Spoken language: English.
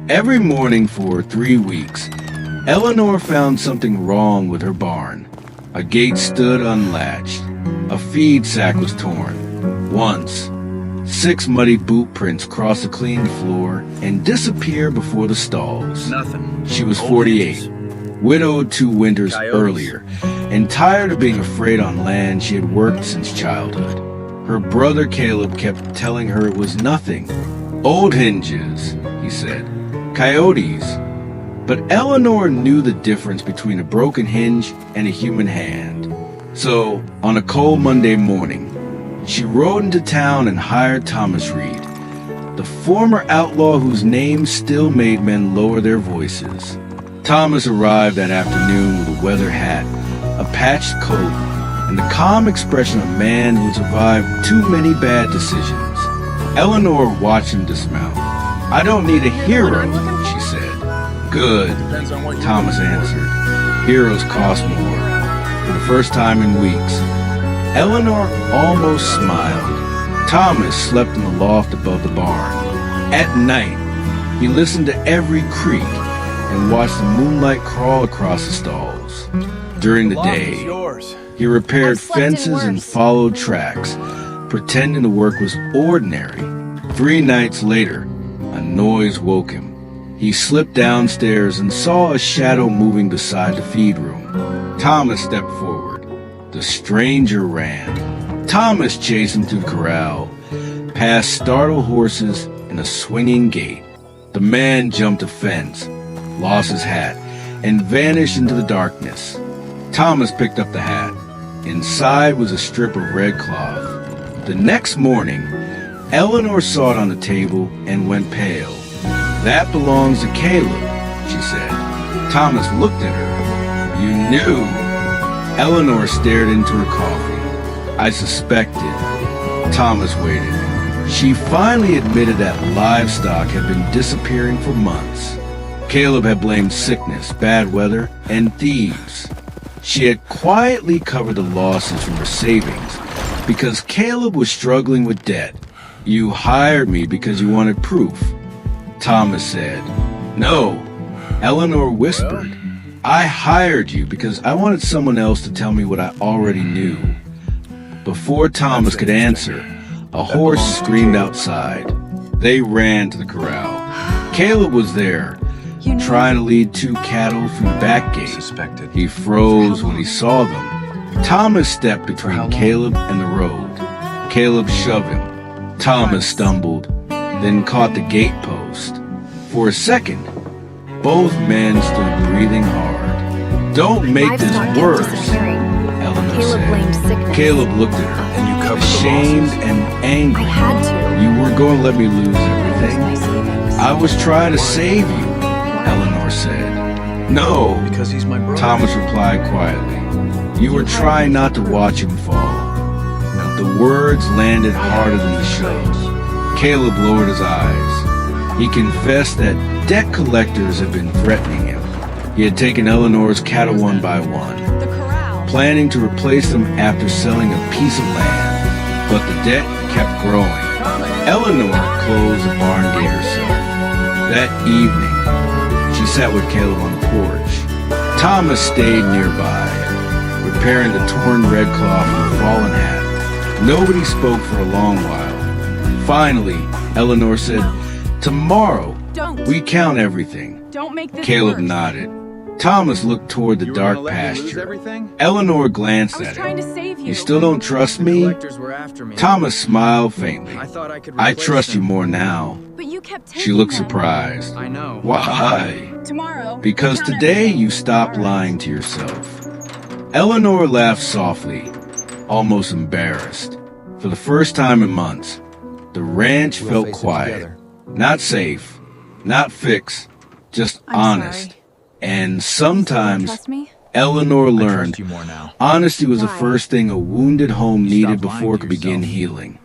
Every morning for 3 weeks, Eleanor found something wrong with her barn. A gate stood unlatched. A feed sack was torn. Once, 6 muddy boot prints crossed the clean floor and disappeared before the stalls. Nothing. She was 48, widowed 2 winters earlier, and tired of being afraid on land she had worked since childhood. Her brother Caleb kept telling her it was nothing. Old hinges, he said. Coyotes. But Eleanor knew the difference between a broken hinge and a human hand. So, on a cold Monday morning, she rode into town and hired Thomas Reed, the former outlaw whose name still made men lower their voices. Thomas arrived that afternoon with a weather hat, a patched coat, and the calm expression of a man who survived too many bad decisions. Eleanor watched him dismount. "I don't need a hero," she said. "Good," Thomas answered. "Heroes cost more." For the first time in weeks, Eleanor almost smiled. Thomas slept in the loft above the barn. At night, he listened to every creak and watched the moonlight crawl across the stalls. During the day, he repaired fences and followed tracks, pretending the work was ordinary. 3 nights later, a noise woke him. He slipped downstairs and saw a shadow moving beside the feed room. Thomas stepped forward. The stranger ran. Thomas chased him to the corral, past startled horses and a swinging gate. The man jumped a fence, lost his hat, and vanished into the darkness. Thomas picked up the hat. Inside was a strip of red cloth. The next morning, Eleanor saw it on the table and went pale. "That belongs to Caleb," she said. Thomas looked at her. "You knew." Eleanor stared into her coffee. "I suspected." Thomas waited. She finally admitted that livestock had been disappearing for months. Caleb had blamed sickness, bad weather, and thieves. She had quietly covered the losses from her savings because Caleb was struggling with debt. "You hired me because you wanted proof," Thomas said. "No," Eleanor whispered. "I hired you because I wanted someone else to tell me what I already knew." Before Thomas could answer, a horse screamed outside. They ran to the corral. Caleb was there, trying to lead 2 cattle through the back gate. He froze when he saw them. Thomas stepped between Caleb and the road. Caleb shoved him. Thomas stumbled, then caught the gate post. For a second, both men stood breathing hard. "Don't make this worse," Eleanor said. Caleb looked at her, ashamed and angry. I had to. "You were going to let me lose everything?" "I was trying to save you," Eleanor said. "No," Because he's my brother. Thomas replied quietly. "You were trying not to watch him fall." The words landed harder than the shove. Caleb lowered his eyes. He confessed that debt collectors had been threatening him. He had taken Eleanor's cattle one by one, planning to replace them after selling a piece of land. But the debt kept growing. Eleanor closed the barn gate herself. That evening, she sat with Caleb on the porch. Thomas stayed nearby, repairing the torn red cloth and the fallen hat. Nobody spoke for a long while. Finally, Eleanor said, "Tomorrow, we count everything." Don't make this Caleb worse. nodded. Thomas looked toward the You were gonna dark let me lose pasture. everything? Eleanor glanced I was at trying him. to save you. "You still don't trust me?" Collectors were after me. Thomas smiled faintly. I thought I could "I replace trust you them. more now." But you kept taking She looked them. surprised. I know. "Why?" Tomorrow. "Because count today everything. you stopped lying to yourself." Eleanor laughed softly, almost embarrassed. For the first time in months, the ranch We'll felt face it quiet. together. Not safe, not fixed, just I'm honest. sorry. And You sometimes trust me? Eleanor I learned trust you more now. honesty was the Why? first thing a wounded home You needed stopped lying before it to could begin yourself. healing.